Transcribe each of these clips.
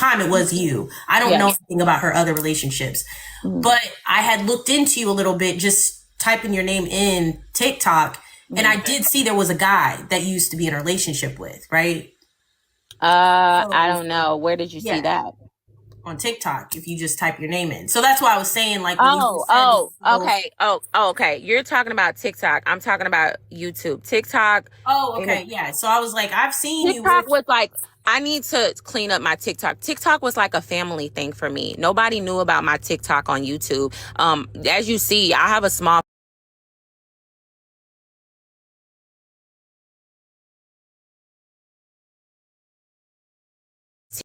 time it was you. I don't know anything about her other relationships. But I had looked into you a little bit, just typing your name in TikTok, and I did see there was a guy that you used to be in a relationship with, right? I don't know. Where did you see that? On TikTok, if you just type your name in. So that's why I was saying, like, when you okay. Okay. You're talking about TikTok. I'm talking about YouTube. TikTok. Oh, okay. Yeah. So I was like, I've seen TikTok was like, I need to clean up my TikTok. TikTok was like a family thing for me. Nobody knew about my TikTok on YouTube. As you see, I have a small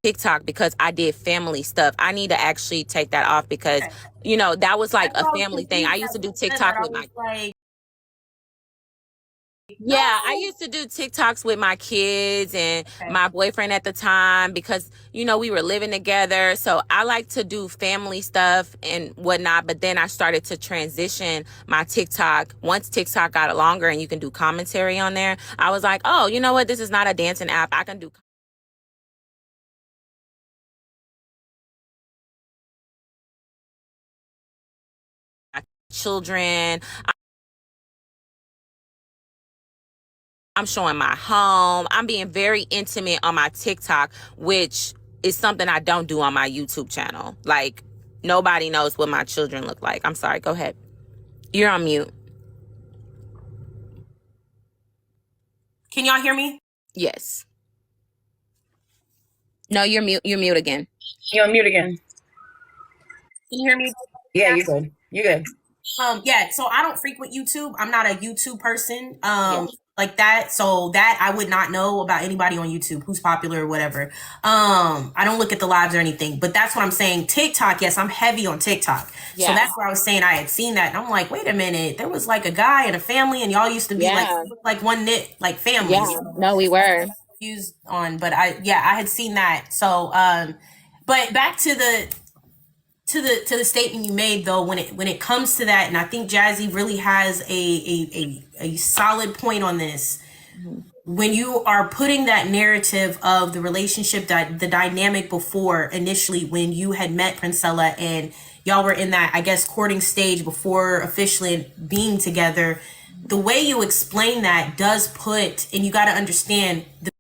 TikTok because I did family stuff. I need to actually take that off because, you know, that was like a family thing. I used to do TikTok with my... Yeah, I used to do TikToks with my kids and my boyfriend at the time because, you know, we were living together. So I like to do family stuff and whatnot. But then I started to transition my TikTok. Once TikTok got longer and you can do commentary on there, I was like, oh, you know what? This is not a dancing app. I can do children. I'm showing my home. I'm being very intimate on my TikTok, which is something I don't do on my YouTube channel. Like, nobody knows what my children look like. I'm sorry. Go ahead. You're on mute. Can y'all hear me? Yes. No, you're mute. You're mute again. You're on mute again. Can you hear me? Yeah, you're good. You're good. Yeah, so I don't frequent YouTube. I'm not a YouTube person. Like that. So that I would not know about anybody on YouTube who's popular or whatever. I don't look at the lives or anything, but that's what I'm saying. TikTok, yes, I'm heavy on TikTok. So that's where I was saying I had seen that. And I'm like, wait a minute, there was like a guy and a family and y'all used to be like one knit, like family. Yeah. No, we were confused on, but I had seen that. So, but back to the statement you made though, when it comes to that, and I think Jazzy really has a solid point on this. When you are putting that narrative of the relationship, the dynamic before initially when you had met Princella and y'all were in that, I guess, courting stage before officially being together, the way you explain that does put, and you got to understand the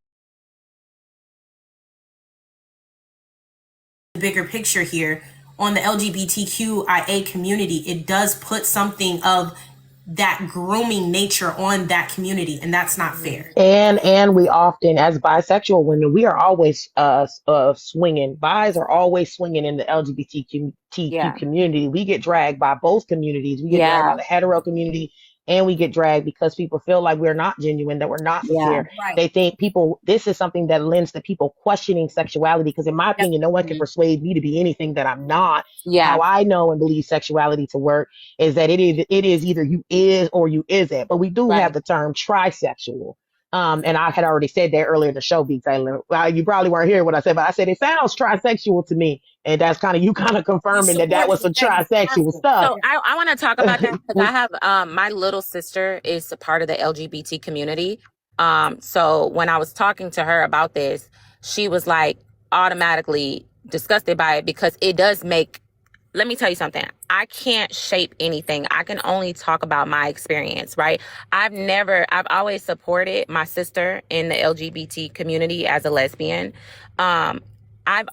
bigger picture here. On the LGBTQIA community, it does put something of that grooming nature on that community, and that's not fair. And we often, as bisexual women, we are always swinging. Bis are always swinging in the LGBTQ community. We get dragged by both communities. We get dragged by the hetero community, and we get dragged because people feel like we're not genuine, that we're not sincere. They think this is something that lends to people questioning sexuality, because in my opinion, no one can persuade me to be anything that I'm not. How I know and believe sexuality to work is that it is either you is or you isn't. But we do have the term trisexual. And I had already said that earlier in the show, btaylor. Well, you probably weren't hearing what I said, but I said it sounds trisexual to me. And that's kind of you confirming that was some trisexual stuff. So I want to talk about that because I have my little sister is a part of the LGBT community. So when I was talking to her about this, she was like automatically disgusted by it because it does make... Let me tell you something. I can't shape anything. I can only talk about my experience, right? I've always supported my sister in the LGBT community as a lesbian. I've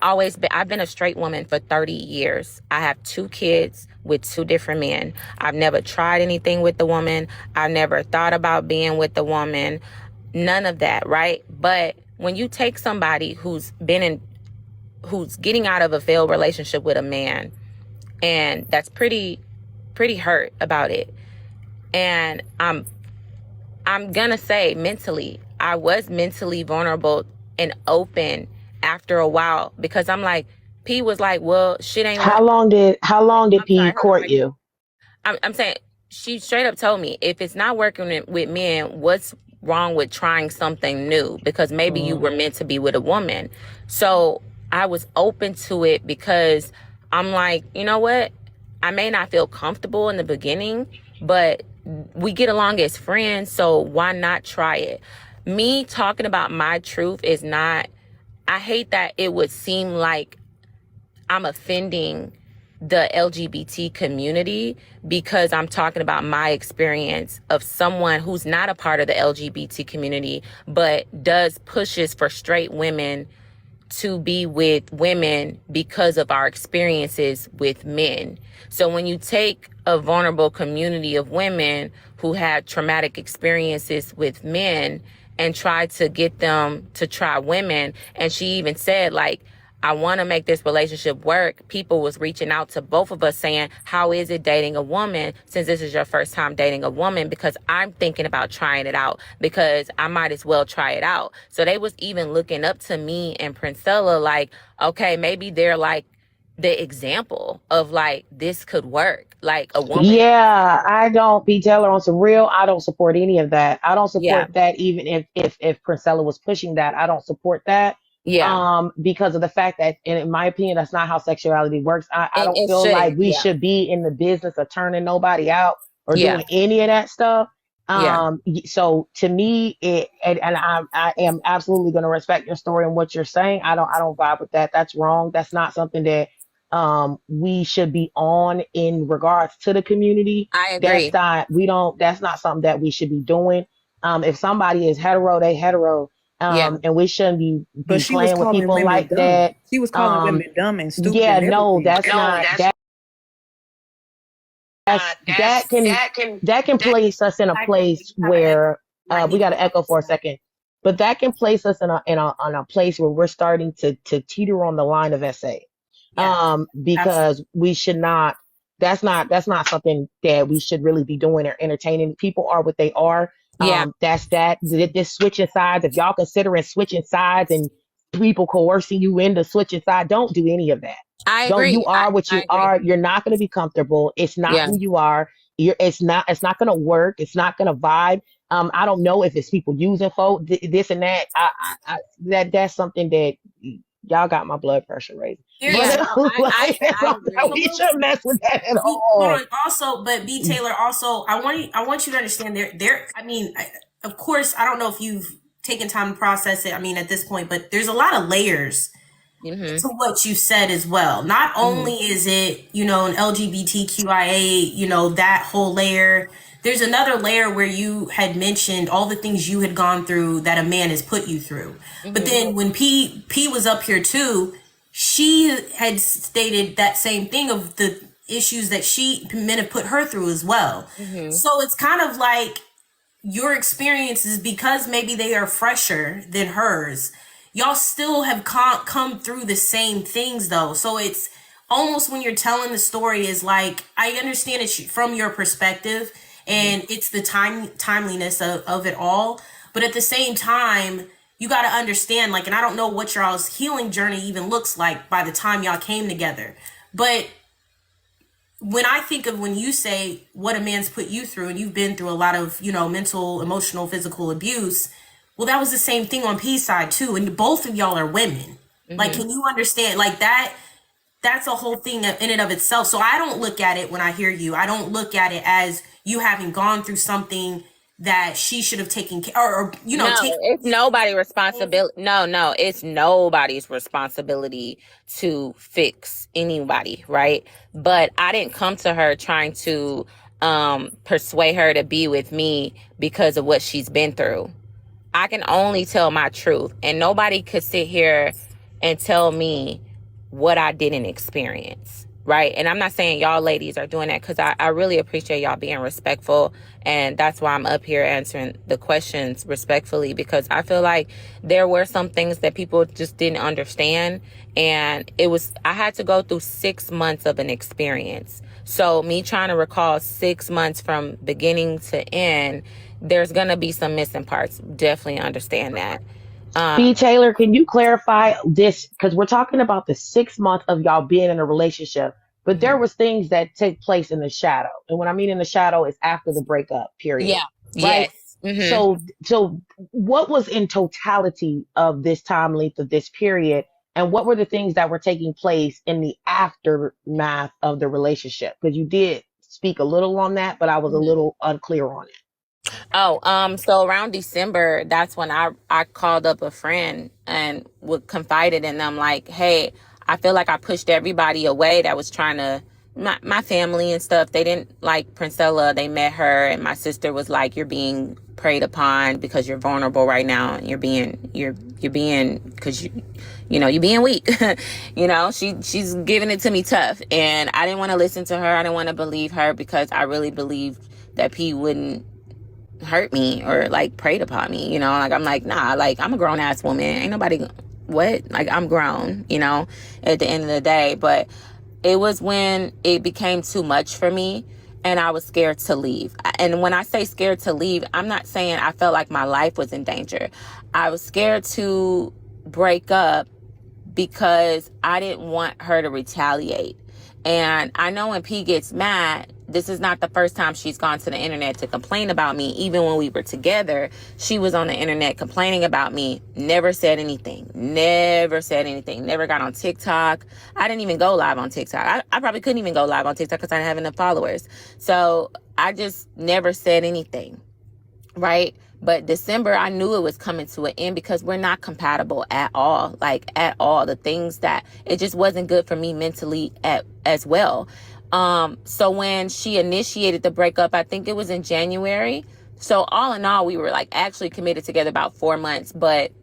been a straight woman for 30 years. I have 2 kids with 2 different men. I've never tried anything with the woman. I've never thought about being with the woman. None of that, right? But when you take somebody who's getting out of a failed relationship with a man, and that's pretty hurt about it. And I'm gonna say mentally, I was mentally vulnerable and open after a while because I'm like, P was like, well, shit ain't... How long did P court you? I'm saying, she straight up told me, if it's not working with men, what's wrong with trying something new? Because maybe you were meant to be with a woman. So I was open to it because I'm like, you know what? I may not feel comfortable in the beginning, but we get along as friends, so why not try it? Me talking about my truth is not... I hate that it would seem like I'm offending the LGBT community because I'm talking about my experience of someone who's not a part of the LGBT community, but pushes for straight women to be with women because of our experiences with men. So when you take a vulnerable community of women who had traumatic experiences with men and try to get them to try women, and she even said, like, I want to make this relationship work. People was reaching out to both of us saying, how is it dating a woman since this is your first time dating a woman? Because I'm thinking about trying it out because I might as well try it out. So they was even looking up to me and Princella like, okay, maybe they're like the example of like, this could work. Like a woman. Yeah, I don't be Taylor on some real. I don't support any of that. I don't Yeah. support that even if Princella was pushing that. I don't support that. Yeah. Because of the fact that, and in my opinion, that's not how sexuality works. I And don't it feel shouldn't. like we Yeah. should be in the business of turning nobody out or Yeah. doing any of that stuff. Yeah. So to me, and I am absolutely going to respect your story and what you're saying. I don't vibe with that. That's wrong. That's not something that we should be on in regards to the community. I agree. That's not something that we should be doing. If somebody is hetero, they hetero. Yeah. And we shouldn't But be she was playing with calling people women like dumb. that. She was calling women dumb and stupid Yeah, and no, everything. that can place us in a place where we got to echo for a second, but that can place us in a place where we're starting to teeter on the line of SA. Because we should not. That's not something that we should really be doing or entertaining. People are what they are. Yeah. This switching sides. If y'all considering switching sides and people coercing you into switching sides, don't do any of that. I Don't. agree. You are what you I agree. are. You're not going to be comfortable. It's not Yeah. who you are. It's not going to work. It's not going to vibe. I don't know if it's people using this and that. That's something that y'all got my blood pressure raising. Yeah. I agree. We shouldn't mess with that at Hold all. on. Also, but B Taylor, also, I want you to understand I mean, of course, I don't know if you've taken time to process it. I mean, at this point, but there's a lot of layers to what you said as well. Not only is it, an LGBTQIA, that whole layer. There's another layer where you had mentioned all the things you had gone through that a man has put you through. But then when P was up here too, she had stated that same thing of the issues that men have put her through as well. So it's kind of like your experiences, because maybe they are fresher than hers, y'all still have come through the same things though. So it's almost, when you're telling the story, is like, I understand it from your perspective and it's the timeliness of it all. But at the same time, you got to understand, like, and I don't know what y'all's healing journey even looks like by the time y'all came together. But when I think of, when you say what a man's put you through, and you've been through a lot of, mental, emotional, physical abuse, well, that was the same thing on P's side too. And both of y'all are women. Like, can you understand? Like, that's a whole thing in and of itself. So I don't look at it, when I hear you, I don't look at it as you having gone through something that she should have taken care, or it's nobody's responsibility. No, it's nobody's responsibility to fix anybody, right? But I didn't come to her trying to persuade her to be with me because of what she's been through. I can only tell my truth, and nobody could sit here and tell me what I didn't experience, right? And I'm not saying y'all ladies are doing that, because I really appreciate y'all being respectful, and that's why I'm up here answering the questions respectfully, because I feel like there were some things that people just didn't understand, and I had to go through 6 months of an experience. So me trying to recall 6 months from beginning to end, there's gonna be some missing parts. Definitely understand that. B. Taylor, can you clarify this? Because we're talking about the 6 month of y'all being in a relationship, but there was things that take place in the shadow. And what I mean in the shadow is after the breakup period. Yeah. Right. Yes. So what was in totality of this time length of this period? And what were the things that were taking place in the aftermath of the relationship? Because you did speak a little on that, but I was a little unclear on it. So around December, that's when I called up a friend and confided in them, like, hey, I feel like I pushed everybody away that was trying to, my family and stuff. They didn't like Princella. They met her, and my sister was like, "You're being preyed upon because you're vulnerable right now, and you're being because you're being weak." She's giving it to me tough, and I didn't want to listen to her. I didn't want to believe her because I really believed that P wouldn't hurt me or like preyed upon me. Like I'm like, nah, like I'm a grown ass woman. Ain't nobody what? Like I'm grown. At the end of the day, but it was when it became too much for me and I was scared to leave. And when I say scared to leave, I'm not saying I felt like my life was in danger. I was scared to break up because I didn't want her to retaliate. And I know when P gets mad, this is not the first time she's gone to the internet to complain about me. Even when we were together, she was on the internet complaining about me. Never said anything. Never got on TikTok. I didn't even go live on TikTok. I probably couldn't even go live on TikTok because I didn't have enough followers. So I just never said anything. Right? But December, I knew it was coming to an end because we're not compatible at all. Like at all. The things that it just wasn't good for me mentally as well. So when she initiated the breakup, I think it was in January. So all in all, we were like actually committed together about 4 months. But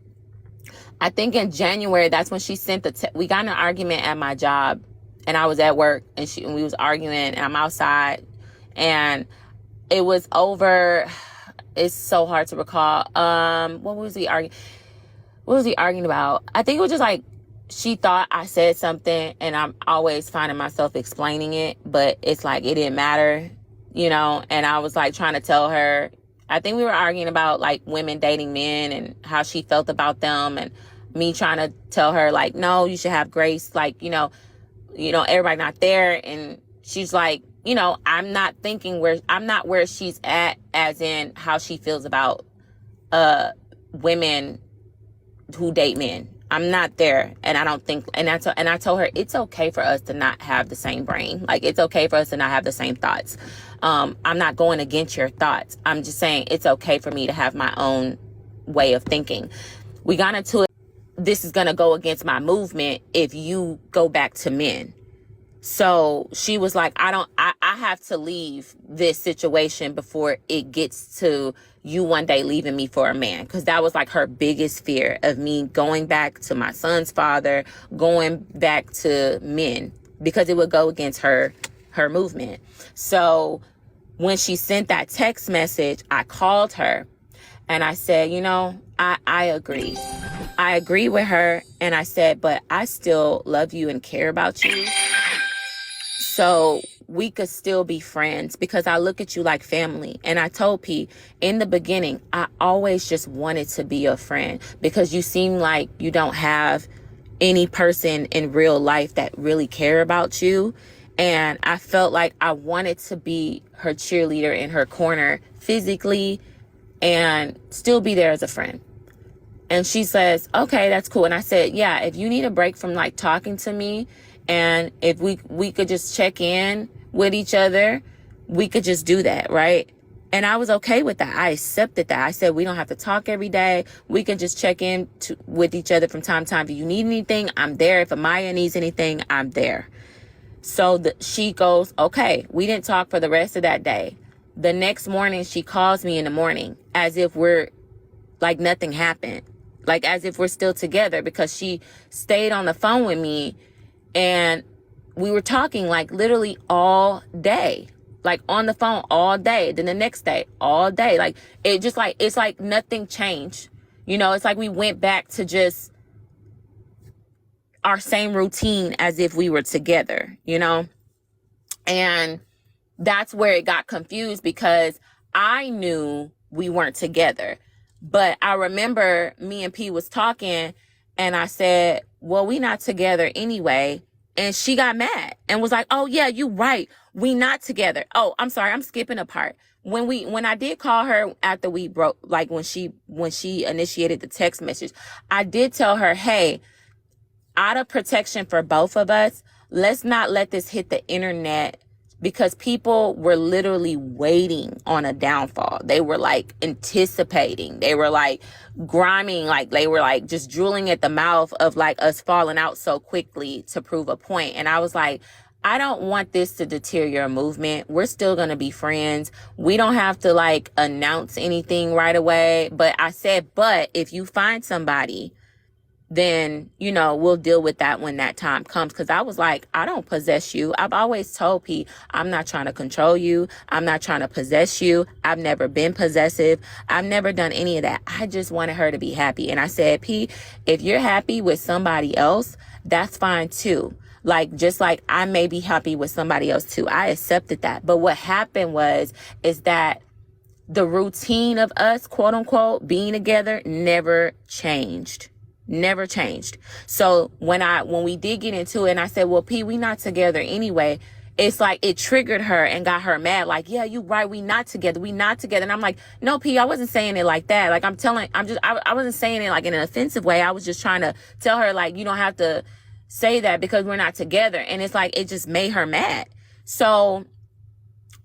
I think in January, that's when she sent we got in an argument at my job and I was at work and we was arguing and I'm outside and it was over. It's so hard to recall. What was he arguing? What was he arguing about? I think it was just like she thought I said something, and I'm always finding myself explaining it, but it's like it didn't matter, And I was like trying to tell her. I think we were arguing about like women dating men and how she felt about them, and me trying to tell her like, no, you should have grace, like everybody not there, and she's like. I'm not where she's at as in how she feels about women who date men. I'm not there. And I don't think, and I told her it's okay for us to not have the same brain. Like it's okay for us to not have the same thoughts. I'm not going against your thoughts. I'm just saying it's okay for me to have my own way of thinking. We got into it. This is going to go against my movement if you go back to men. So she was like, I have to leave this situation before it gets to you one day leaving me for a man. Because that was like her biggest fear of me going back to my son's father, going back to men, because it would go against her movement. So when she sent that text message, I called her and I said, I agree. I agree with her. And I said, but I still love you and care about you. So we could still be friends because I look at you like family. And I told P in the beginning, I always just wanted to be your friend because you seem like you don't have any person in real life that really care about you. And I felt like I wanted to be her cheerleader in her corner physically and still be there as a friend. And she says, okay, that's cool. And I said, yeah, if you need a break from like talking to me, and if we could just check in with each other, we could just do that, right? And I was okay with that. I accepted that. I said, we don't have to talk every day. We can just check in with each other from time to time. If you need anything, I'm there. If Amaya needs anything, I'm there. So she goes, okay. We didn't talk for the rest of that day. The next morning, she calls me in the morning as if we're like nothing happened, like as if we're still together because she stayed on the phone with me. And we were talking like literally all day, like on the phone all day. Then the next day, all day. Like it just like, it's like nothing changed. It's like we went back to just our same routine as if we were together, And that's where it got confused because I knew we weren't together. But I remember me and P was talking and I said, well, we not together anyway. And she got mad and was like, oh yeah, you right. We not together. Oh, I'm sorry. I'm skipping a part. When I did call her after we broke, like when she initiated the text message, I did tell her, hey, out of protection for both of us, let's not let this hit the internet because people were literally waiting on a downfall. They were like anticipating. They were like griming, like they were like just drooling at the mouth of like us falling out so quickly to prove a point. And I was like, I don't want this to deter your movement. We're still going to be friends. We don't have to like announce anything right away. But I said, but if you find somebody, then, you know, we'll deal with that when that time comes. Because I was like, I don't possess you. I've always told P, I'm not trying to control you. I'm not trying to possess you. I've never been possessive. I've never done any of that. I just wanted her to be happy. And I said, P, if you're happy with somebody else, that's fine too. Like, just like I may be happy with somebody else too. I accepted that. But what happened is that the routine of us, quote unquote, being together never changed. Never changed. So when we did get into it and I said, well, P, we not together anyway. It's like it triggered her and got her mad. Like, yeah, you right. We not together. We not together. And I'm like, no, P, I wasn't saying it like that. Like I wasn't saying it like in an offensive way. I was just trying to tell her, like, you don't have to say that because we're not together. And it's like, it just made her mad. So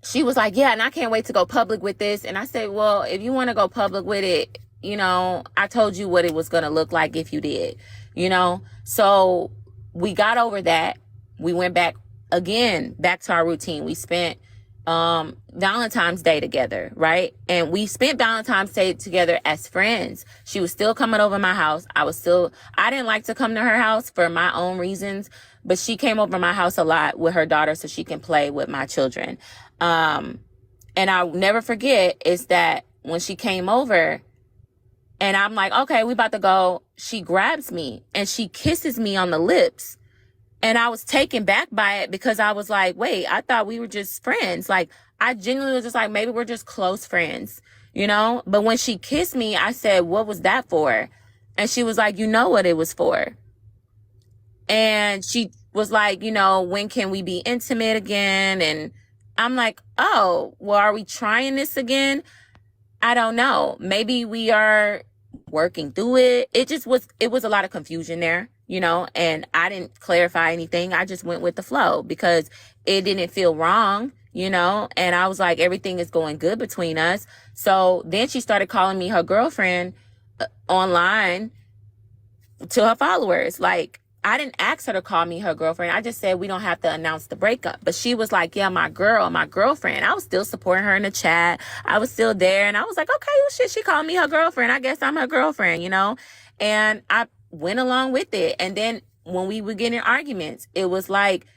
she was like, yeah, and I can't wait to go public with this. And I said, well, if you want to go public with it, you know, I told you what it was going to look like if you did, you know? So we got over that. We went back to our routine. We spent Valentine's Day together, right? And we spent Valentine's Day together as friends. She was still coming over my house. I didn't like to come to her house for my own reasons, but she came over my house a lot with her daughter so she can play with my children. And I'll never forget is that when she came over and I'm like, okay, we about to go, she grabs me and she kisses me on the lips. And I was taken back by it because I was like, wait, I thought we were just friends. Like, I genuinely was just like, maybe we're just close friends, you know? But when she kissed me, I said, what was that for? And she was like, you know what it was for. And she was like, you know, when can we be intimate again? And I'm like, oh, well, are we trying this again? I don't know. Maybe we are working through it. It was a lot of confusion there, you know, and I didn't clarify anything. I just went with the flow because it didn't feel wrong, you know, and I was like, everything is going good between us. So then she started calling me her girlfriend online to her followers. Like, I didn't ask her to call me her girlfriend. I just said we don't have to announce the breakup. But she was like, yeah, my girlfriend. I was still supporting her in the chat. I was still there. And I was like, okay, well, shit, she called me her girlfriend. I guess I'm her girlfriend, you know? And I went along with it. And then when we would get in arguments, it was like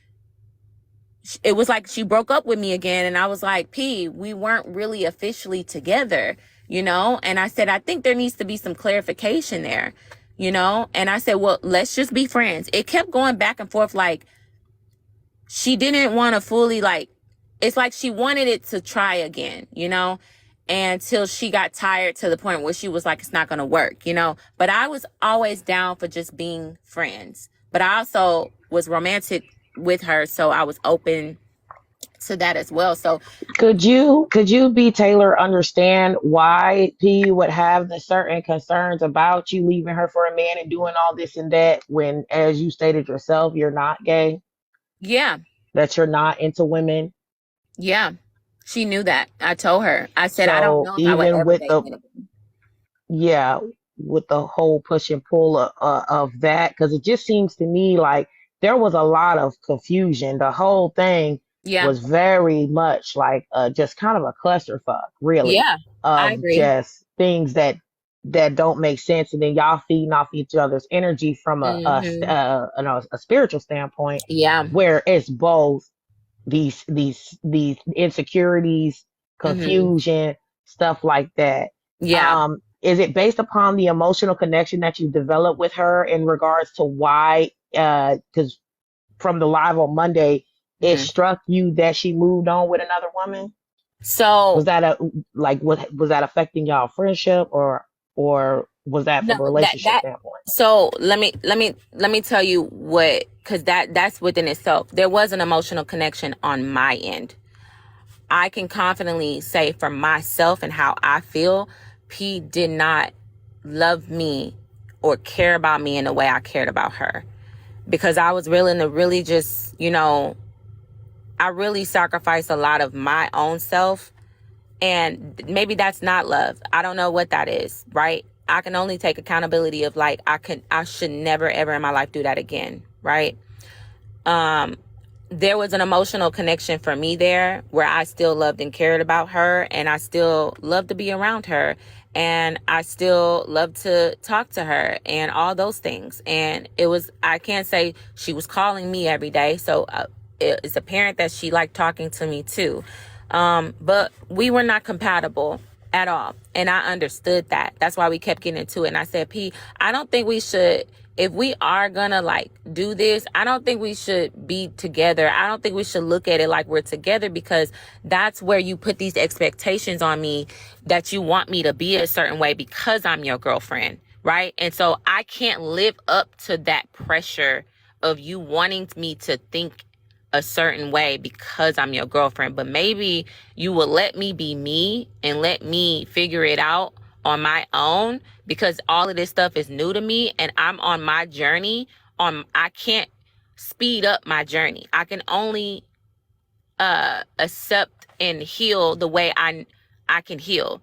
she broke up with me again. And I was like, P, we weren't really officially together, you know? And I said, I think there needs to be some clarification there. You know, and I said, well, let's just be friends. It kept going back and forth. Like, she didn't want to fully, like, it's like she wanted it to try again, you know, until she got tired to the point where she was like, it's not going to work, you know. But I was always down for just being friends. But I also was romantic with her. So I was open to that as well. So could you B. Taylor understand why P would have the certain concerns about you leaving her for a man and doing all this and that when, as you stated yourself, you're not gay? Yeah. That you're not into women? Yeah. She knew that. I told her. I said, So I don't know if I would even ever with date the, men again. yeah, with the whole push and pull of that, because it just seems to me like there was a lot of confusion. The whole thing Yeah. was very much like just kind of a clusterfuck, really, Yeah. I of agree. just things that don't make sense, and then y'all feeding off each other's energy from a spiritual standpoint, Yeah. where it's both these insecurities, confusion, stuff like that. Yeah. Is it based upon the emotional connection that you developed with her in regards to why? Because from the live on Monday, it struck you that she moved on with another woman. So was that was that affecting y'all friendship, or was that from a relationship standpoint? So let me tell you what, because that's within itself. There was an emotional connection on my end. I can confidently say for myself and how I feel, P did not love me or care about me in the way I cared about her, because I was willing to really just, you know, I really sacrificed a lot of my own self, and maybe that's not love. I don't know what that is, right? I can only take accountability of like, I should never ever in my life do that again, right? There was an emotional connection for me there where I still loved and cared about her, and I still loved to be around her, and I still loved to talk to her and all those things. And it was, I can't say she was calling me every day. So it's apparent that she liked talking to me too. But we were not compatible at all. And I understood that. That's why we kept getting into it. And I said, P, I don't think we should, if we are gonna like do this, I don't think we should be together. I don't think we should look at it like we're together, because that's where you put these expectations on me that you want me to be a certain way because I'm your girlfriend, right? And so I can't live up to that pressure of you wanting me to think a certain way because I'm your girlfriend. But maybe you will let me be me and let me figure it out on my own, because all of this stuff is new to me and I'm on my journey. I can't speed up my journey. I can only accept and heal the way I can heal.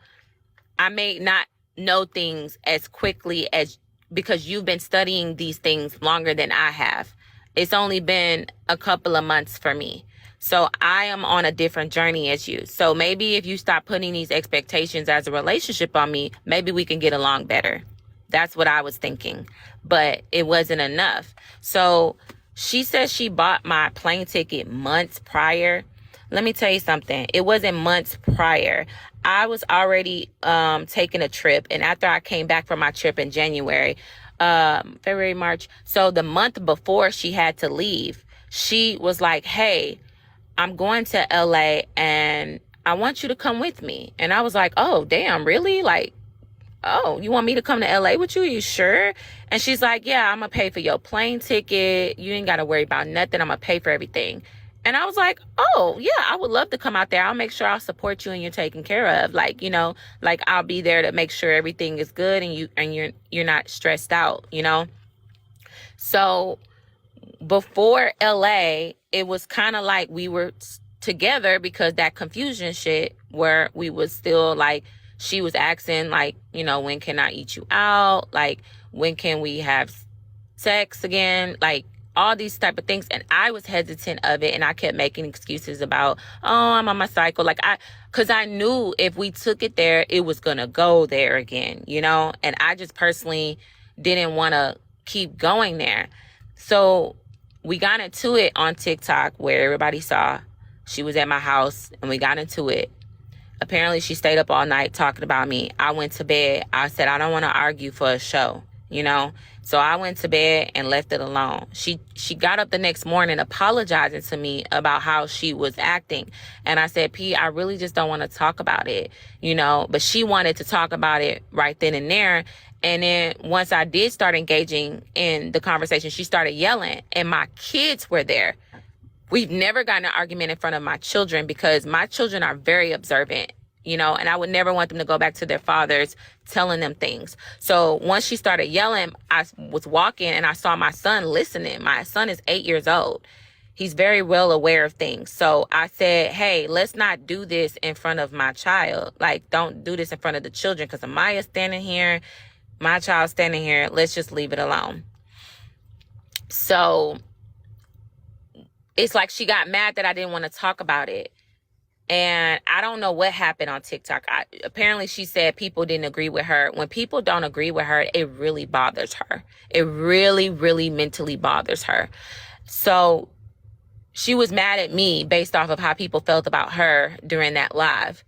I may not know things as quickly as, because you've been studying these things longer than I have. It's only been a couple of months for me. So I am on a different journey as you. So maybe if you stop putting these expectations as a relationship on me, maybe we can get along better. That's what I was thinking. But it wasn't enough. So she says she bought my plane ticket months prior. Let me tell you something. It wasn't months prior. I was already taking a trip. And after I came back from my trip in January, February, March. So the month before she had to leave, she was like, hey, I'm going to LA and I want you to come with me. And I was like, oh, damn, really? Like, oh, you want me to come to LA with you? You sure? And she's like, yeah, I'm going to pay for your plane ticket. You ain't got to worry about nothing. I'm going to pay for everything. And I was like, oh, yeah, I would love to come out there. I'll make sure I'll support you and you're taken care of. Like, you know, like I'll be there to make sure everything is good and you're not stressed out, you know? So before LA, it was kind of like we were together because that confusion shit where we was still like, she was asking like, you know, when can I eat you out? Like, when can we have sex again? Like, all these type of things. And I was hesitant of it. And I kept making excuses about, oh, I'm on my cycle. Like cause I knew if we took it there, it was going to go there again, you know? And I just personally didn't want to keep going there. So we got into it on TikTok where everybody saw she was at my house and we got into it. Apparently she stayed up all night talking about me. I went to bed. I said, I don't want to argue for a show, you know? So I went to bed and left it alone. She got up the next morning apologizing to me about how she was acting. And I said, P, I really just don't want to talk about it, you know, but she wanted to talk about it right then and there. And then once I did start engaging in the conversation, she started yelling and my kids were there. We've never gotten an argument in front of my children because my children are very observant, you know, and I would never want them to go back to their fathers telling them things. So once she started yelling, I was walking and I saw my son listening. My son is 8 years old. He's very well aware of things. So I said, hey, let's not do this in front of my child. Like, don't do this in front of the children because Amaya's standing here, my child's standing here. Let's just leave it alone. So it's like she got mad that I didn't want to talk about it. And I don't know what happened on TikTok. Apparently she said people didn't agree with her. When people don't agree with her, it really bothers her. It really, really mentally bothers her. So she was mad at me based off of how people felt about her during that live.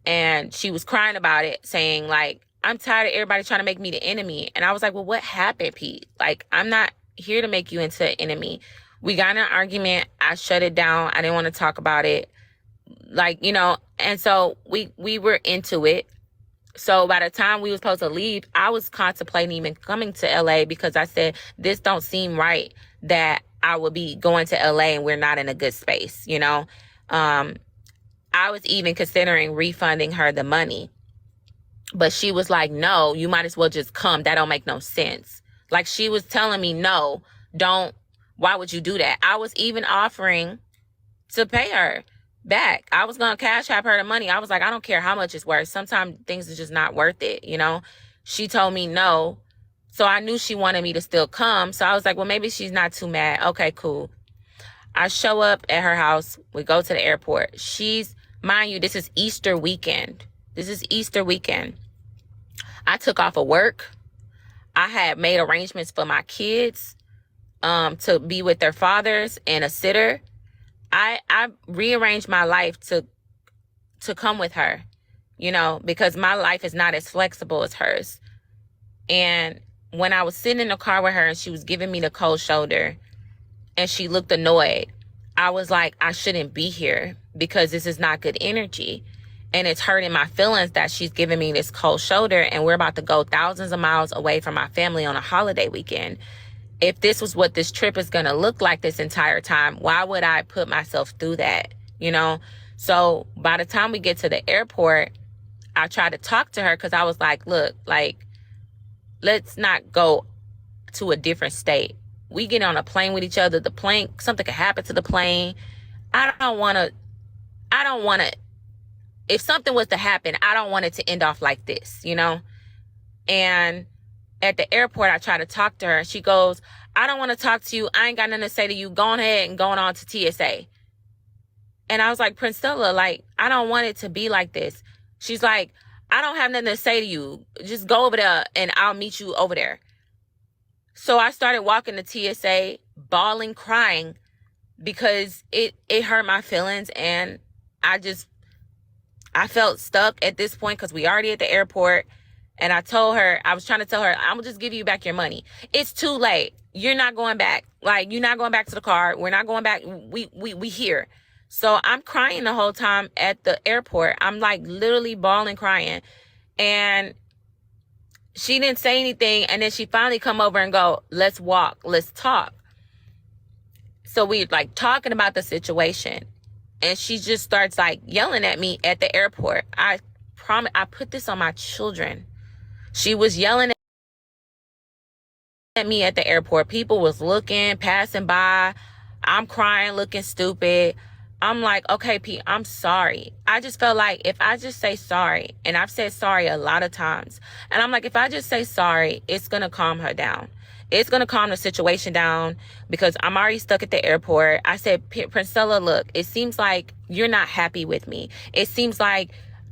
And she was crying about it, saying like, I'm tired of everybody trying to make me the enemy. And I was like, well, what happened, Pete? Like, I'm not here to make you into an enemy. We got in an argument. I shut it down. I didn't want to talk about it. Like, you know, and so we were into it. So by the time we were supposed to leave, I was contemplating even coming to LA because I said, this don't seem right that I would be going to LA and we're not in a good space, you know. I was even considering refunding her the money. But she was like, no, you might as well just come. That don't make no sense. Like she was telling me, no, don't. Why would you do that? I was even offering to pay her back. I was going to cash app her the money. I was like, I don't care how much it's worth. Sometimes things are just not worth it, you know? She told me no. So I knew she wanted me to still come. So I was like, well, maybe she's not too mad. Okay, cool. I show up at her house. We go to the airport. Mind you, this is Easter weekend. I took off of work. I had made arrangements for my kids to be with their fathers and a sitter. I rearranged my life to come with her, you know, because my life is not as flexible as hers. And when I was sitting in the car with her and she was giving me the cold shoulder and she looked annoyed, I was like, I shouldn't be here because this is not good energy. And it's hurting my feelings that she's giving me this cold shoulder and we're about to go thousands of miles away from my family on a holiday weekend. If this was what this trip is going to look like this entire time, why would I put myself through that? You know? So by the time we get to the airport, I tried to talk to her because I was like, look, like, let's not go to a different state. We get on a plane with each other. The plane, something could happen to the plane. I don't want to, if something was to happen, I don't want it to end off like this, you know? And at the airport, I try to talk to her. She goes, I don't want to talk to you. I ain't got nothing to say to you. Go ahead and going on to TSA. And I was like, Princella, like, I don't want it to be like this. She's like, I don't have nothing to say to you. Just go over there and I'll meet you over there. So I started walking to TSA, bawling, crying because it hurt my feelings. And I felt stuck at this point because we already at the airport. And I was trying to tell her, I'm going to just give you back your money. It's too late. You're not going back. Like, you're not going back to the car. We're not going back. We here. So I'm crying the whole time at the airport. I'm like literally bawling, crying. And she didn't say anything. And then she finally come over and go, let's walk. Let's talk. So we like talking about the situation. And she just starts like yelling at me at the airport. I promise, I put this on my children. She was yelling at me at the airport. People was looking, passing by. I'm crying, looking stupid. I'm like, okay, Pete, I'm sorry. I just felt like if I just say sorry, and I've said sorry a lot of times, and I'm like, if I just say sorry, it's going to calm her down. It's going to calm the situation down because I'm already stuck at the airport. I said, Princella, look, it seems like you're not happy with me. It seems like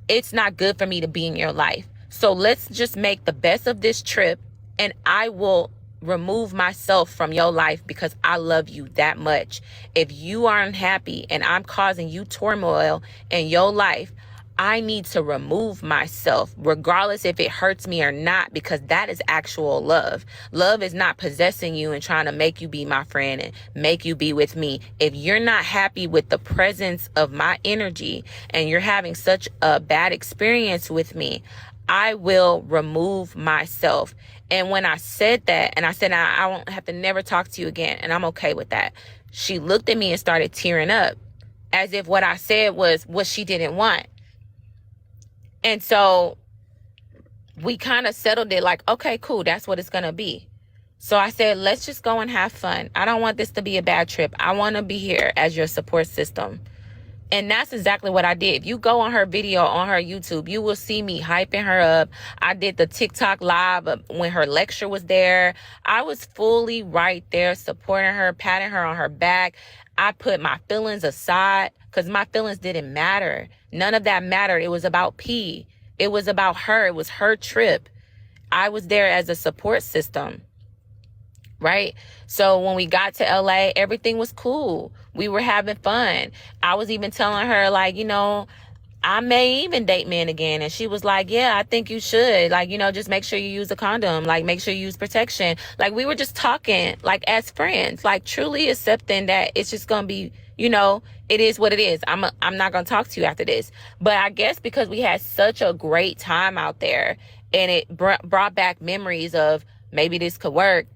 it's not good for me to be in your life. So let's just make the best of this trip, and I will remove myself from your life because I love you that much. If you are unhappy and I'm causing you turmoil in your life, I need to remove myself, regardless if it hurts me or not, because that is actual love. Love is not possessing you and trying to make you be my friend and make you be with me. If you're not happy with the presence of my energy and you're having such a bad experience with me, I will remove myself. And when I said that, and I said, I won't have to never talk to you again, and I'm okay with that, she looked at me and started tearing up as if what I said was what she didn't want. And so we kind of settled it like, okay, cool, that's what it's going to be. So I said, let's just go and have fun. I don't want this to be a bad trip. I want to be here as your support system. And that's exactly what I did. If you go on her video on her YouTube, you will see me hyping her up. I did the TikTok live when her lecture was there. I was fully right there supporting her, patting her on her back. I put my feelings aside because my feelings didn't matter. None of that mattered. It was about P. It was about her. It was her trip. I was there as a support system. Right? So when we got to LA, everything was cool. We were having fun. I was even telling her, like, you know, I may even date men again. And she was like, yeah, I think you should. Like, you know, just make sure you use a condom. Like, make sure you use protection. Like, we were just talking, like, as friends, like, truly accepting that it's just going to be, you know, it is what it is. I'm not going to talk to you after this. But I guess because we had such a great time out there and it brought back memories of maybe this could work.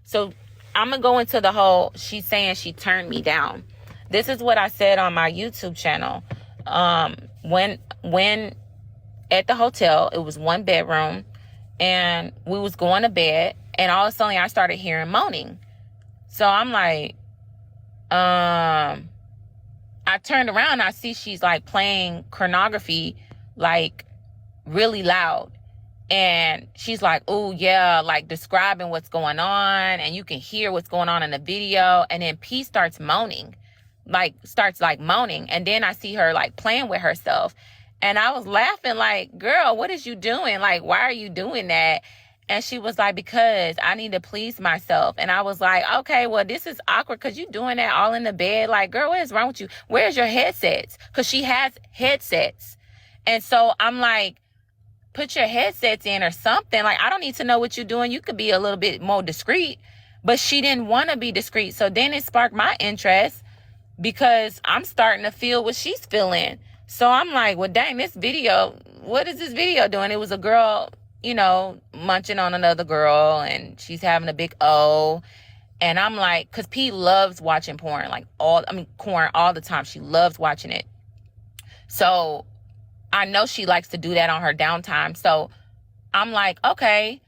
So I'm going to go into the whole, she's saying she turned me down. This is what I said on my YouTube channel. When at the hotel, it was one bedroom and we was going to bed and all of a sudden I started hearing moaning. So I'm like, I turned around and I see she's like playing pornography, like really loud. And she's like, oh yeah, like describing what's going on. And you can hear what's going on in the video. And then P starts moaning. And then I see her like playing with herself. And I was laughing like, girl, what is you doing? Like, why are you doing that? And she was like, because I need to please myself. And I was like, okay, well, this is awkward because you doing that all in the bed. Like, girl, what is wrong with you? Where's your headsets? Because she has headsets. And so I'm like, put your headsets in or something. Like, I don't need to know what you're doing. You could be a little bit more discreet. But she didn't want to be discreet. So then it sparked my interest because I'm starting to feel what she's feeling. So I'm like, well, dang, this video, what is this video doing? It was a girl, munching on another girl, and she's having a big O. And I'm like, because P loves watching porn, porn all the time. She loves watching it. So I know she likes to do that on her downtime. So I'm like, okay.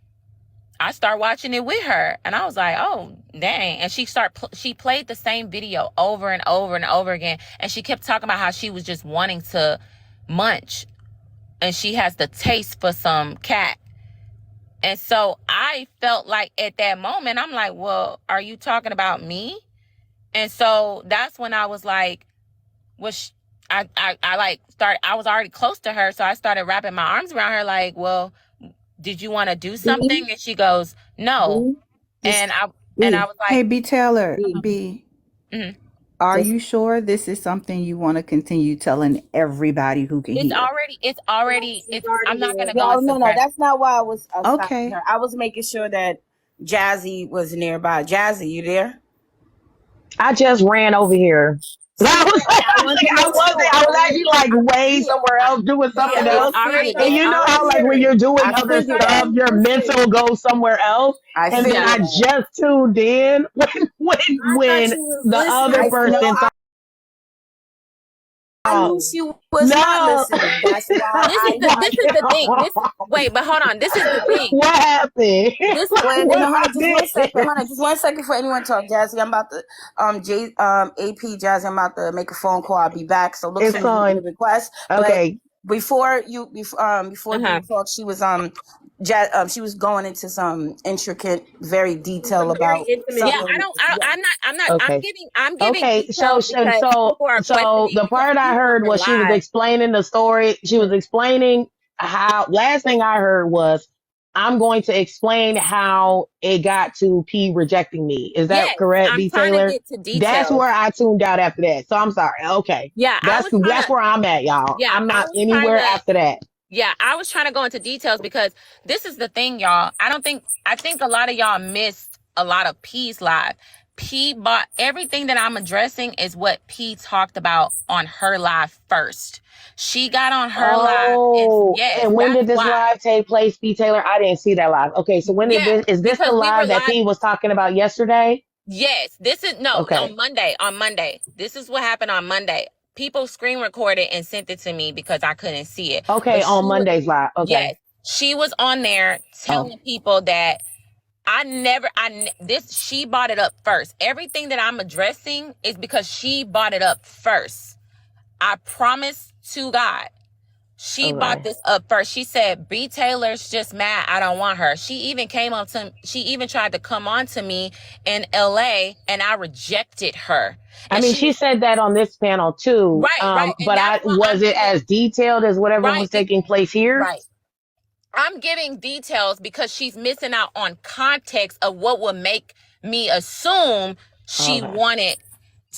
I start watching it with her, and I was like, oh, dang. And she played the same video over and over and over again. And she kept talking about how she was just wanting to munch, and she has the taste for some cat. And so I felt like at that moment, I'm like, well, are you talking about me? And so that's when I was like, I was already close to her. So I started wrapping my arms around her like, well, did you want to do something? And she goes, no. And I was like, hey, B Taylor, B. B, Mhm. are Just- you sure this is something you want to continue telling everybody who can it's hear? already, I'm not going to No, go into no, that's not why I was stopping Okay. her. I was making sure that Jazzy was nearby. Jazzy, you there? I just ran over here. I was actually like way somewhere else doing something Yeah, else. And you know how like when you're doing I other figured stuff, that. your mental goes somewhere else. I And then figured I that. just tuned in when the other person I knew she was not listening. That's why this is the thing. Wait, but hold on. This is the thing. What happened? Wait, What no, honey, just one happened? second. Honey, just 1 second for anyone to talk. Jazzy, I'm about to AP Jazzy, I'm about to make a phone call. I'll be back. So look It's for me on. in the request. Okay. But before you talk, she was she was going into some intricate, very detail about Yeah, I'm not, Okay. I'm giving Okay, so details because people are questioning the part I heard was she was explaining the story. She was explaining how last thing I heard was I'm going to explain how it got to P rejecting me. Is that Yes, correct, I'm B trying to Taylor? get to details. That's where I tuned out after that. So I'm sorry. Okay. Yeah, That's where I'm at, y'all. Yeah, I'm I not was anywhere trying to- after that. Yeah, I was trying to go into details because this is the thing, y'all. I think a lot of y'all missed a lot of P's live. P bought everything that I'm addressing is what P talked about on her live first. She got on her live. And when did this live take place, B Taylor? I didn't see that live. Okay, so when did this is this the live that P was talking about yesterday? Yes, this is on Monday. On Monday. This is what happened on Monday. People screen recorded and sent it to me because I couldn't see it. Okay, on Monday's live. Okay. Yes. She was on there telling people that she bought it up first. Everything that I'm addressing is because she bought it up first. I promise to God. She bought this up first. She said, B Taylor's just mad. I don't want her. She even tried to come on to me in LA and I rejected her. I mean, she said that on this panel too. Right. But was it as detailed as whatever was taking place here? Right. I'm giving details because she's missing out on context of what would make me assume she wanted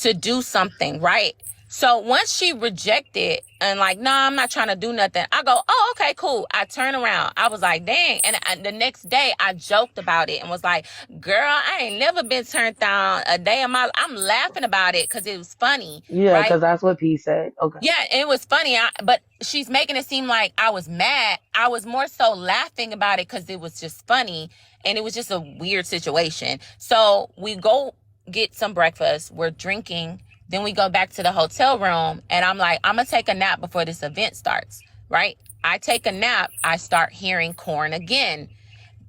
to do something, right? So once she rejected and like, no, I'm not trying to do nothing. I go, oh, okay, cool. I turn around. I was like, dang. And the next day I joked about it and was like, girl, I ain't never been turned down a day in my life. I'm laughing about it because it was funny. Yeah, because that's what P said. Okay. Yeah, it was funny. But she's making it seem like I was mad. I was more so laughing about it because it was just funny. And it was just a weird situation. So we go get some breakfast. We're drinking. Then we go back to the hotel room and I'm like, I'm going to take a nap before this event starts, right? I take a nap. I start hearing corn again.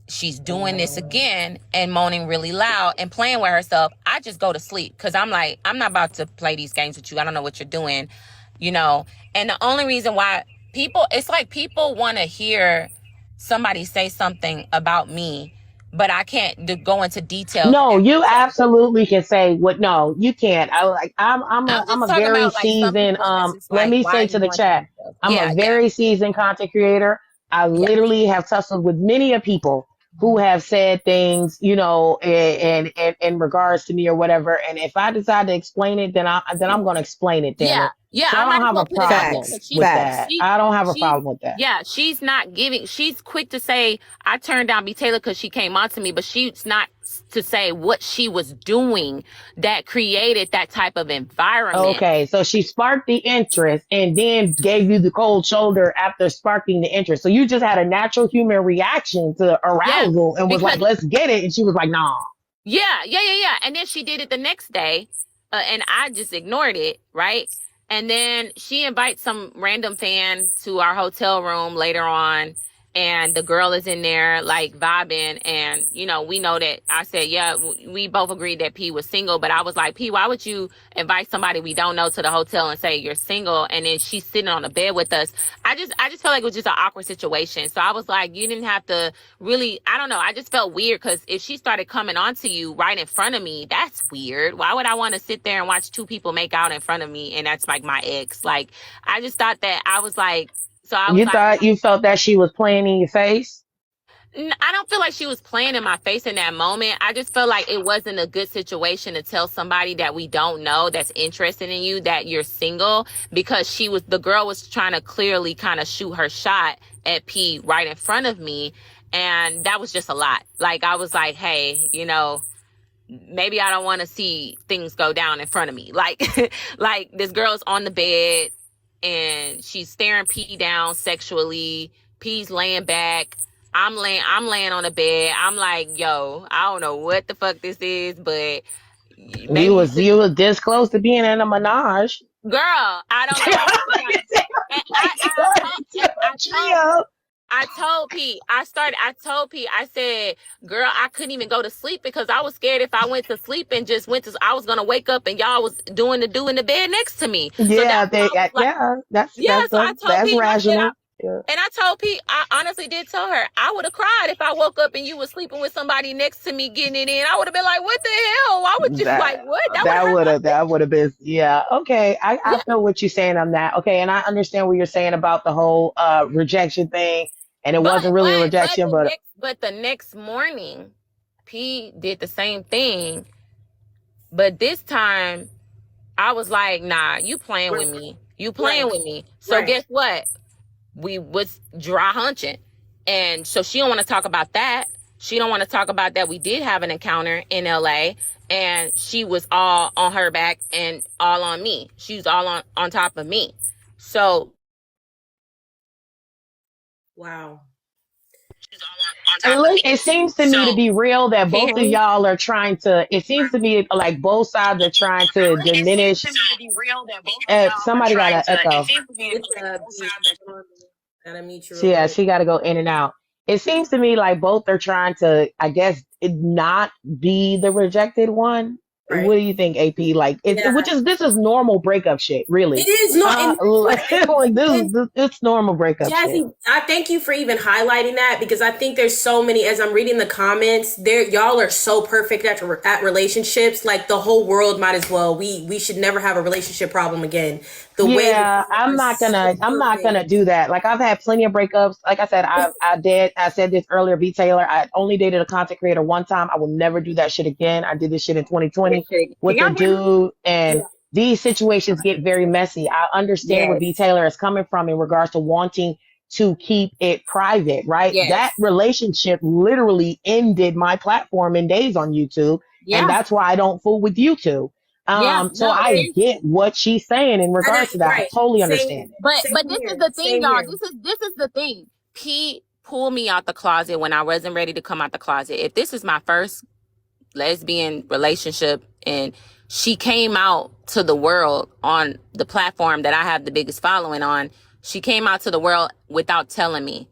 she's doing this again and moaning really loud and playing with herself, I just go to sleep because I'm like, I'm not about to play these games with you. I don't know what you're doing, you know. And the only reason why it's like people want to hear somebody say something about me, but I can't go into details. No, you absolutely can say what. No, you can't. I'm I'm just a talking very about like some seasoned. people that's just Let like, me why are say you to the going to chat, details? I'm a Yeah, very seasoned content creator. I yeah, literally have tussled with many of people who have said things, you know, in regards to me or whatever. And if I decide to explain it, then I'm going to explain it. Damn yeah, it. yeah. So I I might don't as have well a put it out there Facts. problem because with Facts. that. I don't have a problem with that. she's not giving. She's quick to say I turned down B Taylor because she came on to me, but she's not to say what she was doing that created that type of environment. Okay, so she sparked the interest and then gave you the cold shoulder after sparking the interest. So you just had a natural human reaction to Yeah, arousal and was like, because let's get it. And she was like, nah. yeah. And then she did it the next day, and I just ignored it, right? And then she invites some random fan to our hotel room later on, and the girl is in there like vibing, and you know, we know that I said, yeah, we both agreed that P was single, but I was like, P, why would you invite somebody we don't know to the hotel and say you're single, and then she's sitting on the bed with us? I just felt like it was just an awkward situation. So I was like, you didn't have to really, I don't know. I just felt weird because if she started coming on to you right in front of me, that's weird. Why would I want to sit there and watch two people make out in front of me? And that's like my ex. Like, I just thought that I was like, so I was You like, thought you felt that she was playing in your face? I don't feel like she was playing in my face in that moment. I just felt like it wasn't a good situation to tell somebody that we don't know that's interested in you that you're single, because the girl was trying to clearly kind of shoot her shot at P right in front of me. And that was just a lot. Like, I was like, hey, you know, maybe I don't want to see things go down in front of me. Like, like this girl's on the bed and she's staring P down sexually. P's laying back. I'm laying on the bed. I'm like, yo, I don't know what the fuck this is, but You maybe you was should. you was this close to being in a menage. Girl, I don't know. And Trio. I told P, I said, girl, I couldn't even go to sleep because I was scared if I went to sleep and just I was going to wake up and y'all was doing the do in the bed next to me. So Yeah, that's why I was like, yeah, yeah. So I told that's P, I said, rational. Yeah. and I told Pete, I honestly did tell her, I would have cried if I woke up and you was sleeping with somebody next to me getting it in. I would have been like, what the hell? Why would you, like, what? That would hurt my That would have been, yeah. Okay. I yeah. feel what you're saying on that. Okay, and I understand what you're saying about the whole rejection thing. And it wasn't really a rejection, but The next morning, P did the same thing. But this time I was like, nah, you playing with me. You playing with me. So guess what? We was dry hunching. And so she don't want to talk about that. She don't want to talk about that. We did have an encounter in LA and she was all on her back and all on me. She was all on top of me. So Wow. and look, it seems to me to be real that both of y'all are trying to, it seems to me like both sides are trying to diminish. Somebody got an echo. Gotta meet you real Yeah, quick. she got to go in and out. It seems to me like both are trying to, I guess, not be the rejected one. Right. What do you think, AP? Like, this is normal breakup shit, really. It is not. It's normal breakup shit. Jazzy, I thank you for even highlighting that because I think there's so many. As I'm reading the comments, y'all are so perfect at relationships. Like the whole world might as well. We should never have a relationship problem again. I'm not gonna do that. Like I've had plenty of breakups. Like I said, I said this earlier, B Taylor. I only dated a content creator one time. I will never do that shit again. I did this shit in 2020 with a dude, and these situations get very messy. I understand where B Taylor is coming from in regards to wanting to keep it private, right? Yes. That relationship literally ended my platform in days on YouTube. Yeah. And that's why I don't fool with YouTube. I get what she's saying in regards to that. I totally understand it. But this is the thing, y'all. This is the thing. P pulled me out the closet when I wasn't ready to come out the closet. If this is my first lesbian relationship and she came out to the world on the platform that I have the biggest following on, she came out to the world without telling me.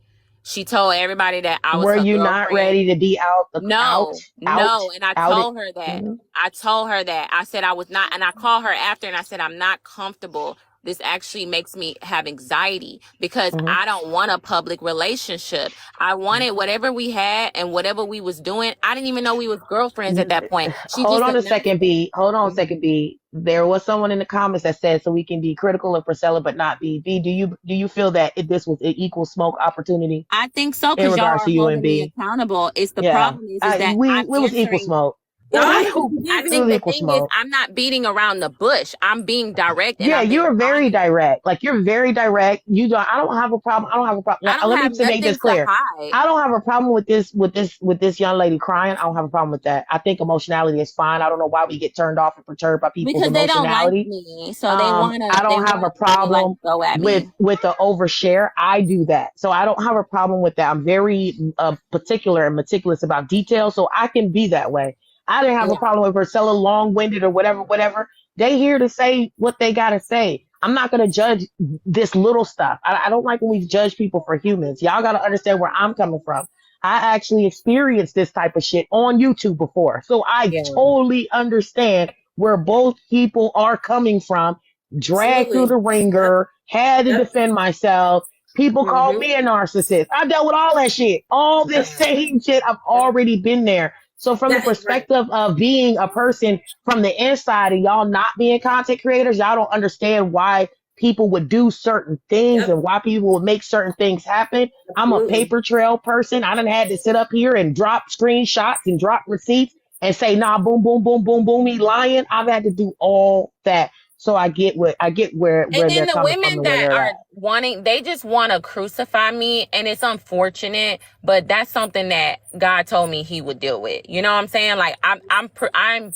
She told everybody that I was Were her you not girlfriend. ready to be out? No. And I Outed? told her that. I told her that. I said I was not, and I called her after and I said, I'm not comfortable. This actually makes me have anxiety because I don't want a public relationship. I wanted whatever we had and whatever we was doing. I didn't even know we was girlfriends at that point. She Hold just on a announced second, it. B. Hold on a second, B. There was someone in the comments that said, so we can be critical of Priscilla, but not B. B, do you feel that this was an equal smoke opportunity I think so, in because y'all regards are to you and holding me B? accountable. It's the Yeah. problem is that We I'm it was equal answering. smoke. Y'all I need to It think was the equal thing is smoke. I'm not beating around the bush. I'm being direct and Yeah, I'm being you're very honest. direct. Like you're very direct. I don't have a problem. I don't have a problem. I don't Let me have to make nothing this to clear. hide I don't have a problem with this young lady crying. I don't have a problem with that. I think emotionality is fine. I don't know why we get turned off and perturbed by people's because they don't like emotionality. me, so they I they don't have a want to like problem go at me. with the overshare. I do that, so I don't have a problem with that. I'm very particular and meticulous about details, so I can be that way. I didn't have a Yeah, problem with Priscilla long-winded or whatever. They here to say what they gotta say. I'm not gonna judge this little stuff. I don't like when we judge people for humans. Y'all gotta understand where I'm coming from. I actually experienced this type of shit on YouTube before, so I yeah, totally understand where both people are coming from. Dragged through absolutely. the ringer, had to Yep. defend myself. People called me a narcissist. I dealt with all that shit. All this same shit. I've already been there. So from the That is right. perspective of being a person from the inside and y'all not being content creators, y'all don't understand why people would do certain things Yep. and why people would make certain things happen. I'm a Absolutely. paper trail person. I done had to sit up here and drop screenshots and drop receipts and say, nah, boom, boom, boom, boom, boom, he lying. I've had to do all that. So I get where And then they're the coming from women and where that they're are at. wanting, they just want to crucify me. And it's unfortunate, but that's something that God told me he would deal with. You know what I'm saying? Like I'm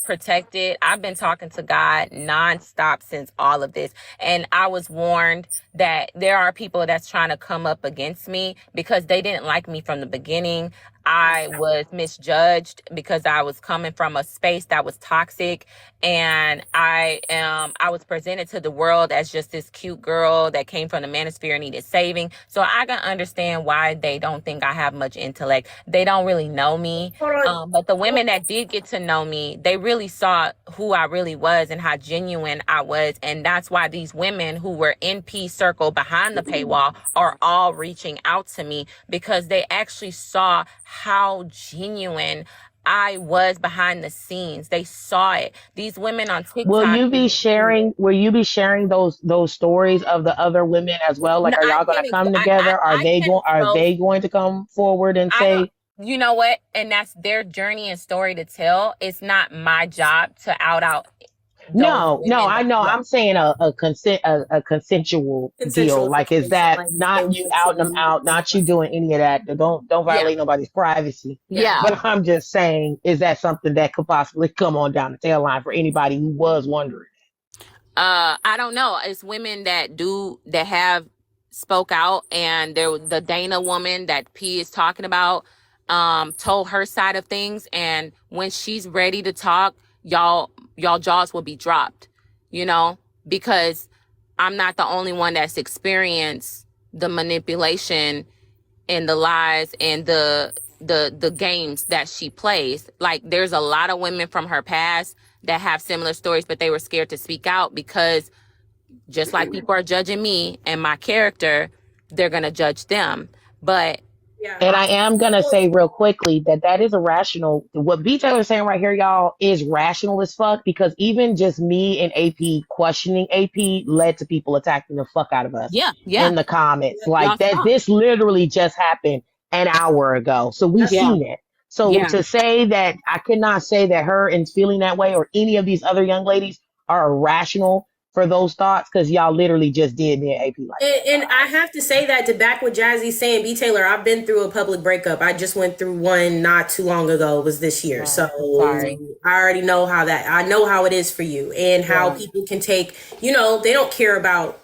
protected. I've been talking to God nonstop since all of this. And I was warned that there are people that's trying to come up against me because they didn't like me from the beginning. I was misjudged because I was coming from a space that was toxic, and I was presented to the world as just this cute girl that came from the manosphere and needed saving. So I can understand why they don't think I have much intellect. They don't really know me. Hold on. But the women that did get to know me, they really saw who I really was and how genuine I was. And that's why these women who were in Peace Circle behind the paywall are all reaching out to me, because they actually saw how genuine I was behind the scenes. They saw it. These women on Will TikTok you be didn't see it. sharing? Will you be sharing those stories of the other women as well? No, Like, are y'all gonna come together? I can Are expose. they going to come forward and I don't. say, You know what? And that's their journey and story to tell. It's not my job to out those no, women I that, know. yeah. I'm saying a consensual deal. Consensual Like, is situation. that Like not you out them out, not you doing any of that? Don't Yeah. violate nobody's privacy. Yeah. But I'm just saying, is that something that could possibly come on down the tail line for anybody who was wondering? I don't know. It's women that have spoke out, and the Dana woman that P is talking about, told her side of things. And when she's ready to talk, y'all jaws will be dropped, you know, because I'm not the only one that's experienced the manipulation and the lies and the games that she plays. Like, there's a lot of women from her past that have similar stories, but they were scared to speak out because just like people are judging me and my character, they're going to judge them. But Yeah. And I am going to say real quickly that is irrational. What B. Taylor is saying right here, y'all, is rational as fuck, because even just me and AP questioning AP led to people attacking the fuck out of us yeah, in the comments. y'all Like that, saw. this literally just happened an hour ago. So we Yeah, seen it. So yeah. to say that I cannot say that her and feeling that way or any of these other young ladies are irrational for those thoughts, because y'all literally just did me and AP like that. And I have to say that to back what Jazzy's saying, B. Taylor, I've been through a public breakup. I just went through one not too long ago. It was this year. So Sorry. I already know I know how it is for you, and how people can take, they don't care about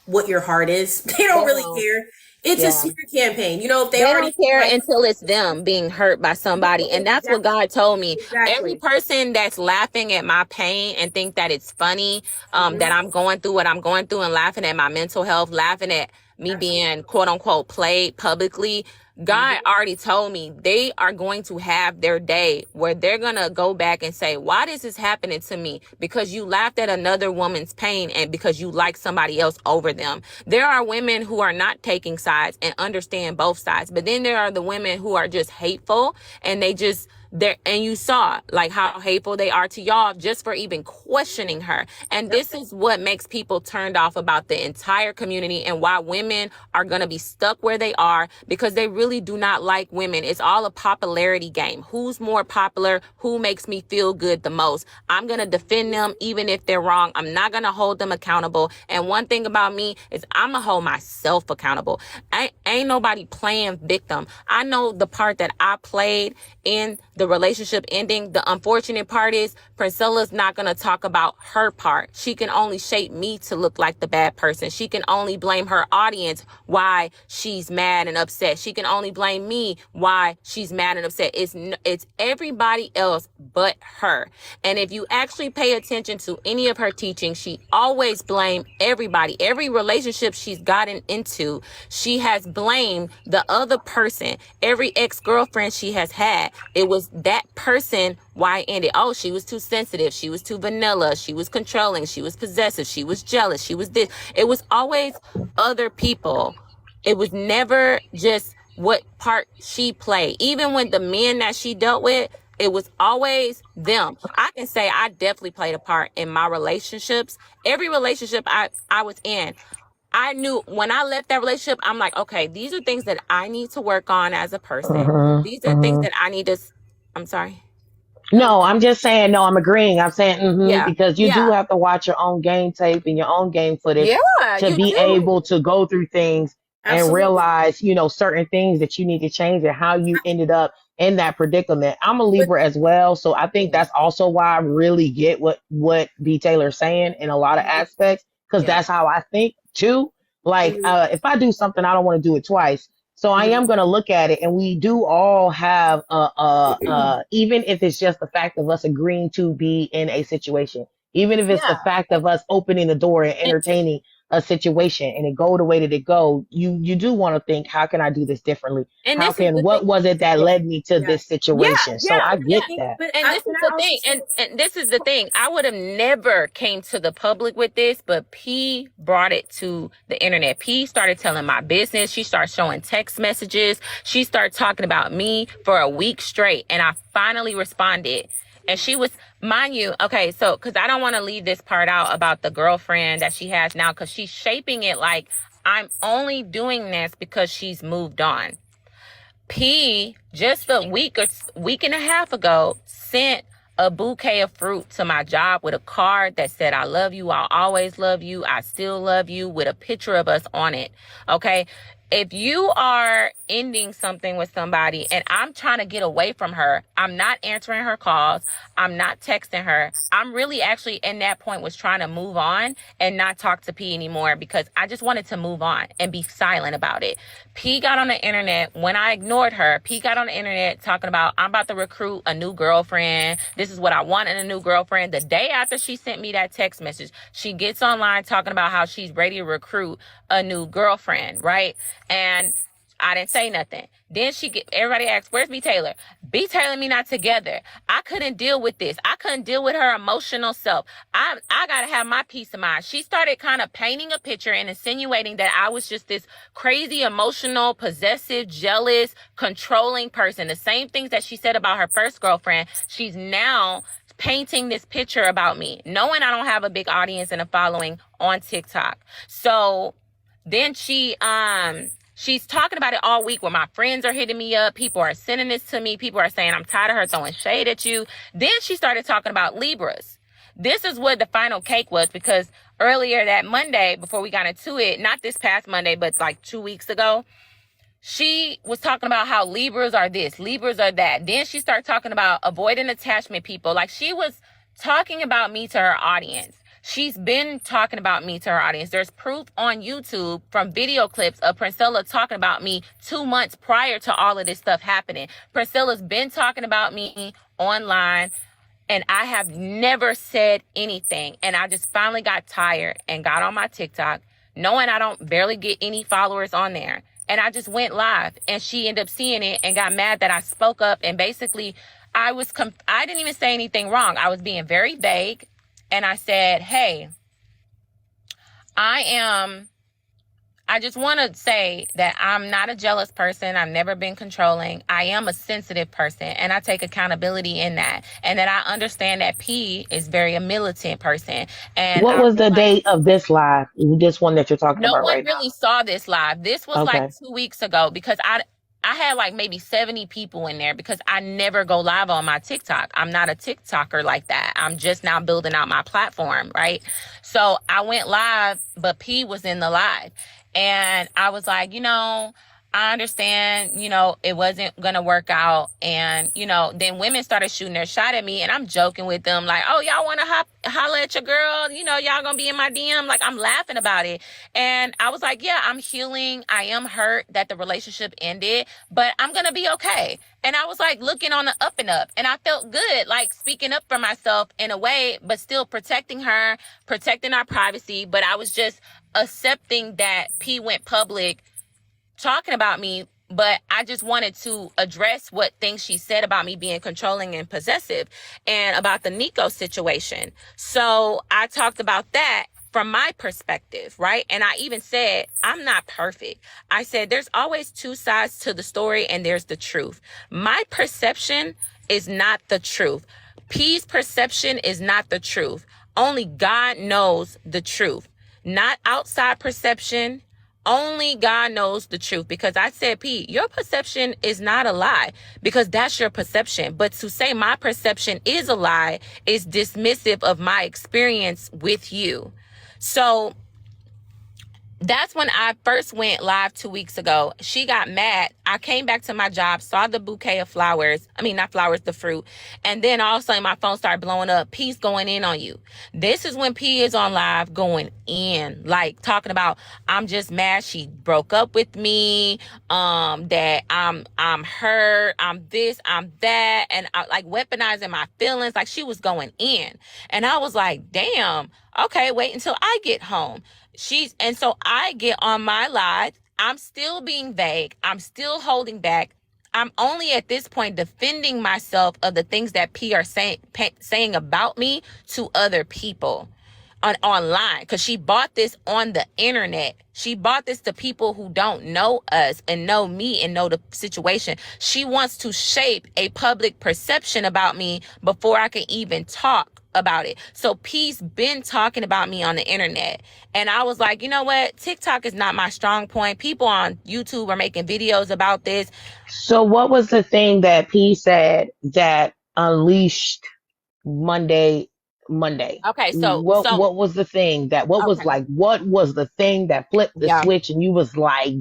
what your heart is. They don't really care. It's a smear campaign. If they already don't care like, until it's them being hurt by somebody. And that's what God told me. Every person that's laughing at my pain and think that it's funny, that I'm going through what I'm going through, and laughing at my mental health, laughing at me being quote unquote played publicly, God already told me they are going to have their day where they're going to go back and say, why this is happening to me? Because you laughed at another woman's pain and because you like somebody else over them. There are women who are not taking sides and understand both sides. But then there are the women who are just hateful and they just, there, and you saw like how hateful they are to y'all just for even questioning her. And this is what makes people turned off about the entire community and why women are going to be stuck where they are, because they really do not like women. It's all a popularity game. Who's more popular? Who makes me feel good the most? I'm going to defend them even if they're wrong. I'm not going to hold them accountable. And one thing about me is I'm going to hold myself accountable. Ain't nobody playing victim. I know the part that I played in the relationship ending. The unfortunate part is Princella's not going to talk about her part. She can only shape me to look like the bad person. She can only blame her audience why she's mad and upset. She can only blame me why she's mad and upset. It's everybody else but her. And if you actually pay attention to any of her teachings, she always blamed everybody. Every relationship she's gotten into, she has blamed the other person. Every ex-girlfriend she has had, it was that person why it ended. Oh, she was too sensitive. She was too vanilla. She was controlling. She was possessive. She was jealous. She was this. It was always other people. It was never just what part she played. Even when the men that she dealt with, it was always them. I can say I definitely played a part in my relationships. Every relationship I was in, I knew when I left that relationship, I'm like, okay, these are things that I need to work on as a person. These are things that I need to, I'm sorry. No, I'm just saying, no, I'm agreeing. I'm saying, Yeah. because you do Yeah. have to watch your own game tape and your own game footage Yeah, to you be do. able to go through things and Absolutely. realize, certain things that you need to change and how you ended up in that predicament. I'm a Libra as well. So I think that's also why I really get what B. Taylor's saying in a lot of aspects, because Yeah. that's how I think too. Like, if I do something, I don't want to do it twice. So I am going to look at it, and we do all have even if it's just the fact of us agreeing to be in a situation, even if it's the fact of us opening the door and And, entertaining a situation and it go the way that it go, you do want to think, how can I do this differently? and How this is can, the thing. what was it that led me to this situation? So I get that. But And this is the thing, and this is the thing. I would have never came to the public with this, but P brought it to the internet. P started telling my business. She started showing text messages. She started talking about me for a week straight, and I finally responded. And she was, mind you, okay, so, because I don't want to leave this part out about the girlfriend that she has now, because she's shaping it like I'm only doing this because she's moved on. P, just a week and a half ago, sent a bouquet of fruit to my job with a card that said, I love you, I'll always love you, I still love you, with a picture of us on it. Okay. If you are ending something with somebody and I'm trying to get away from her, I'm not answering her calls, I'm not texting her. I'm really actually in that point was trying to move on and not talk to P anymore because I just wanted to move on and be silent about it. P got on the internet when I ignored her. P got on the internet talking about, I'm about to recruit a new girlfriend. This is what I want in a new girlfriend. The day after she sent me that text message, she gets online talking about how she's ready to recruit a new girlfriend, right? And I didn't say nothing. Then everybody asked, where's B. Taylor? B. Taylor and me not together. I couldn't deal with this. I couldn't deal with her emotional self. I got to have my peace of mind. She started kind of painting a picture and insinuating that I was just this crazy, emotional, possessive, jealous, controlling person. The same things that she said about her first girlfriend, she's now painting this picture about me, knowing I don't have a big audience and a following on TikTok. So then she's talking about it all week where my friends are hitting me up. People are sending this to me. People are saying, I'm tired of her throwing shade at you. Then she started talking about Libras. This is what the final cake was, because earlier that Monday, before we got into it, not this past Monday, but like 2 weeks ago, she was talking about how Libras are this, Libras are that. Then she started talking about avoidant attachment people. Like, she was talking about me to her audience. She's been talking about me to her audience. There's proof on YouTube from video clips of Princella talking about me 2 months prior to all of this stuff happening. Princella's been talking about me online, and I have never said anything. And I just finally got tired and got on my TikTok, knowing I don't barely get any followers on there. And I just went live, and she ended up seeing it and got mad that I spoke up. And basically I didn't even say anything wrong. I was being very vague. And I said, hey, I just want to say that I'm not a jealous person. I've never been controlling. I am a sensitive person, and I take accountability in that. And that I understand that P is a militant person. And What I was the realized date of this live? This one that you're talking no about one right really saw this live. This was now. like Okay. 2 weeks ago, because I had like maybe 70 people in there, because I never go live on my TikTok. I'm not a TikToker like that. I'm just now building out my platform, right? So I went live, but P was in the live. And I was like, I understand, it wasn't going to work out. And, then women started shooting their shot at me, and I'm joking with them like, oh, y'all want to holler at your girl? Y'all going to be in my DM. Like, I'm laughing about it. And I was like, yeah, I'm healing. I am hurt that the relationship ended, but I'm going to be okay. And I was like looking on the up and up, and I felt good, like speaking up for myself in a way, but still protecting her, protecting our privacy. But I was just accepting that P went public talking about me, but I just wanted to address what things she said about me being controlling and possessive, and about the Nico situation. So I talked about that from my perspective, right? And I even said, I'm not perfect. I said, there's always two sides to the story, and there's the truth. My perception is not the truth. P's perception is not the truth. Only God knows the truth, not outside perception. Only God knows the truth. Because I said, P, your perception is not a lie, because that's your perception. But to say my perception is a lie is dismissive of my experience with you. So that's when I first went live 2 weeks ago. She got mad. I came back to my job, saw the bouquet of flowers. I mean, not flowers, the fruit. And then all of a sudden my phone started blowing up. P's going in on you. This is when P is on live going in, like talking about, I'm just mad she broke up with me, that I'm hurt, I'm this, I'm that, and I, like weaponizing my feelings. Like, she was going in. And I was like, damn, okay, wait until I get home. And so I get on my live. I'm still being vague. I'm still holding back. I'm only at this point defending myself of the things that P are saying about me to other people online, because she bought this on the internet. She bought this to people who don't know us and know me and know the situation. She wants to shape a public perception about me before I can even talk about it. So P's been talking about me on the internet. And I was like, you know what? TikTok is not my strong point. People on YouTube are making videos about this. So what was the thing that P said that unleashed Monday? Okay, so What was the thing that what was okay. like what was the thing that flipped the Yeah. switch and you was like,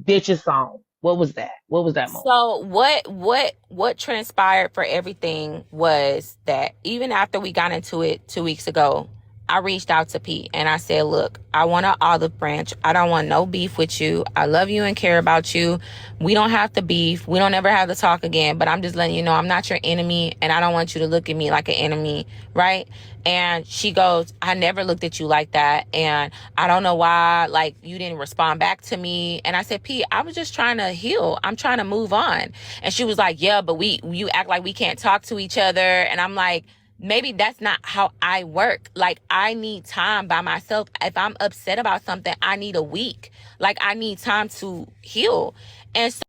bitch, it's on? What was that? What was that moment? So what transpired for everything was that even after we got into it 2 weeks ago, I reached out to Pete and I said, look, I want an olive branch. I don't want no beef with you. I love you and care about you. We don't have to beef. We don't ever have to talk again, but I'm just letting you know I'm not your enemy, and I don't want you to look at me like an enemy, right? And she goes, I never looked at you like that, and I don't know why, like, you didn't respond back to me. And I said, Pete, I was just trying to heal. I'm trying to move on. And she was like, yeah, but you act like we can't talk to each other. And I'm like, maybe that's not how I work. Like, I need time by myself. If I'm upset about something, I need a week. Like, I need time to heal. And so